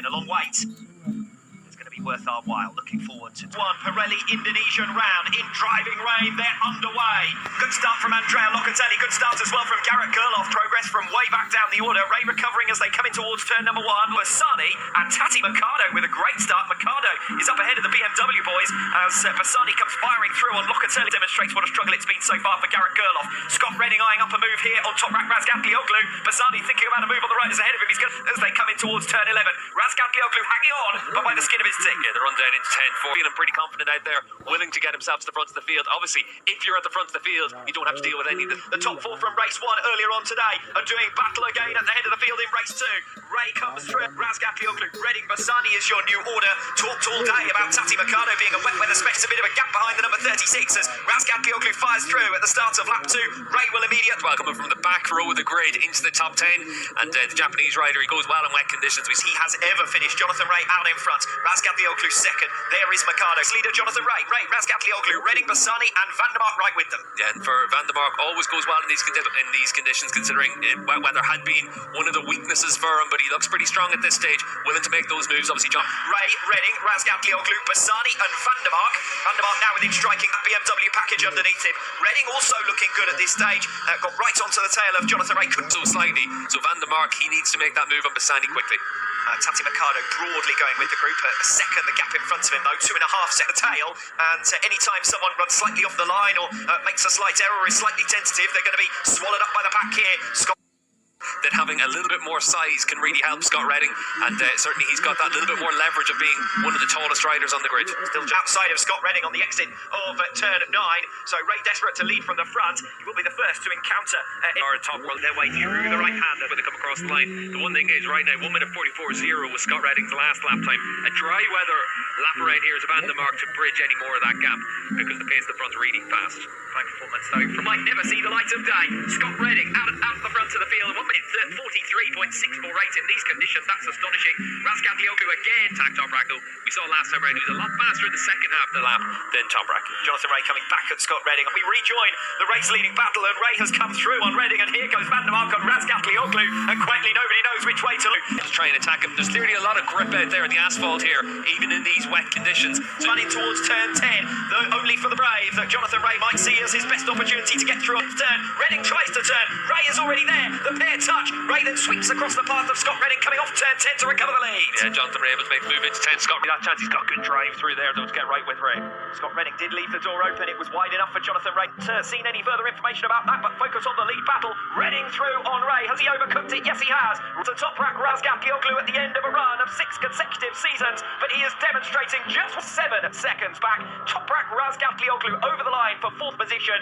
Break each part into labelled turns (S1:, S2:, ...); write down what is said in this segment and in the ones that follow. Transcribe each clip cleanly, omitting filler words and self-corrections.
S1: been a long wait. It's going to be worth our while. Looking forward to one Pirelli Indonesian round in driving rain. They're underway. Good start from Andrea Locatelli. Good start as well from Garrett Gerloff. Progress from way back down the order. Ray recovering as they come in towards turn number one. Bassani and Tati Mercado with a great start. Mercado is up ahead of the BMW boys as Bassani comes firing through on Locatelli. Demonstrates what a struggle it's been so far for Garrett Gerloff. Scott Redding eyeing up a move here on top rack. Razgatlioglu. Bassani thinking about a move on the right is ahead of him. He's going as they come in towards turn 11. Razgatlioglu hanging on, but by the skin of his teeth.
S2: Yeah, the run down into 10-4. Feeling pretty confident out there, willing to get himself to the front of the field. Obviously, if you're at the front of the field, you don't have to deal with any of
S1: the top four from race one earlier on today are doing battle again at the head of the field in race two. Ray comes through. Razgatlioglu, Redding, Bassani is your new order. Talked all day about Tati Mercado being a wet weather specialist, a bit of a gap behind the number 36 as Razgatlioglu fires through at the start of lap two. Ray will immediately
S2: coming from the back row of the grid into the top 10, and the Japanese rider, he goes well in wet conditions.
S1: He has ever finished. Jonathan Ray out in front. Razgatlioglu second. There is Mercado's leader, Jonathan Ray. Razgatlioglu, Redding, Bassani, and Van der Mark right with them.
S2: Yeah, and for Van der Mark, always goes well in these conditions, considering wet weather had been one of the weaknesses for him, but he looks pretty strong at this stage, willing to make those moves. Obviously, John
S1: Ray, Redding, Razgatlioglu, Bassani, and Van der Mark. Van der Mark now within striking BMW package underneath him. Redding also looking good at this stage. Got right onto the tail of Jonathan Ray.
S2: So slightly. So Van der Mark, he needs to make that move on Bassani quickly.
S1: Tati Mercado broadly going with the group. A second the gap in front of him, though. 2.5 second tail. And anytime someone runs slightly off the line or makes a slight error or is slightly tentative, they're going to be swallowed up by the pack here. Scott
S2: that having a little bit more size can really help Scott Redding, and certainly he's got that little bit more leverage of being one of the tallest riders on the grid.
S1: Still outside of Scott Redding on the exit of turn 9, so Ray desperate to lead from the front. He will be the first to encounter
S2: our top world their way through the right hand when they come across the line. The one thing is right now 1 minute 44.0 was Scott Redding's last lap time. A dry weather lap around here is a Van der Mark to bridge any more of that gap because the pace of the front's really fast.
S1: Fine performance though from might never see the light of day. Scott Redding out the front of the field. 1 minute 43.64 rate in these conditions. That's astonishing. Razgatlioglu again tacked Toprak, though we saw last time round he was a lot faster in the second half of the lap than Toprak. Jonathan Ray coming back at Scott Redding. We rejoin the race leading battle, and Ray has come through on Redding, and here goes Van der Mark on Razgatlioglu, and quietly nobody knows which way to look.
S2: Just try and attack him. There's clearly a lot of grip out there in the asphalt here, even in these wet conditions.
S1: Running towards turn 10, though only for the brave that Jonathan Ray might see as his best opportunity to get through on turn. Redding tries to turn. Ray is already there. The pair touch. Ray then sweeps across the path of Scott Redding, coming off turn 10 to recover the lead.
S2: Yeah, Jonathan Ray able to make the move into 10. Scott, that chance he's got good drive through there, though, to get right with Ray.
S1: Scott Redding did leave the door open. It was wide enough for Jonathan Ray to seen any further information about that, but focus on the lead battle. Redding through on Ray. Has he overcooked it? Yes, he has. To top rack Razgatlioglu at the end of a run of 6 consecutive seasons, but he is demonstrating just 7 seconds back. Top rack Razgatlioglu over the line for 4th position.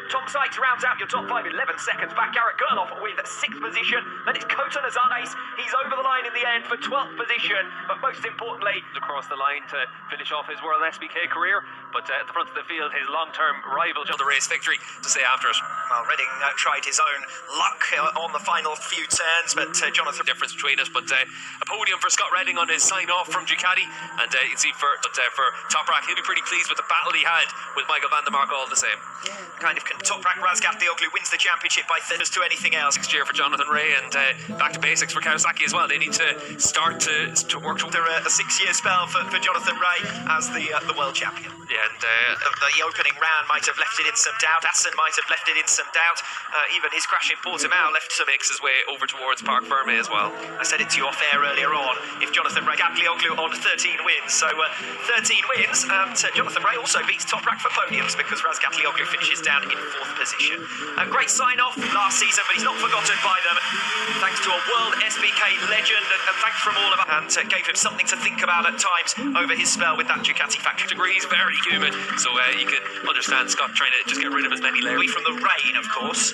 S1: Tom Sykes rounds out your top 5, 11 seconds back. Garrett Gerloff with 6th position. Then it's Kota Nazanes. He's over the line in the end for 12th position, but most importantly,
S2: across the line to finish off his World SBK career, but at the front of the field, his long-term rival, the race victory, to say after it.
S1: Well, Redding tried his own luck on the final few turns, but Jonathan...
S2: Difference between us, but a podium for Scott Redding on his sign-off from Ducati, and you can see for Toprak, he'll be pretty pleased with the battle he had with Michael Van der Mark all the same.
S1: Kind of Toprak Razgatlioglu wins the championship by thinners to anything else.
S2: Next year for Jonathan Ray, and back to basics for Kawasaki as well. They need to start to work
S1: after a 6-year spell for Jonathan Ray as the world champion.
S2: Yeah, and
S1: the opening round might have left it in some doubt. Assen might have left it in some doubt. Even his crash in Portimao left some...
S2: makes his way over towards Parc Ferme as well.
S1: I said it to you off air earlier on. If Jonathan Ray Razgatlioglu on 13 wins, so 13 wins, and Jonathan Ray also beats Toprak for podiums because Razgatlioglu finishes down in 4th position. A great sign-off last season, but he's not forgotten by them. Thanks to a World SBK legend, and thanks from all of us, and gave him something to think about at times over his spell with that Ducati factory.
S2: Degrees very humid, so you can understand Scott trying to just get rid of as many layers.
S1: Away from the rain, of course.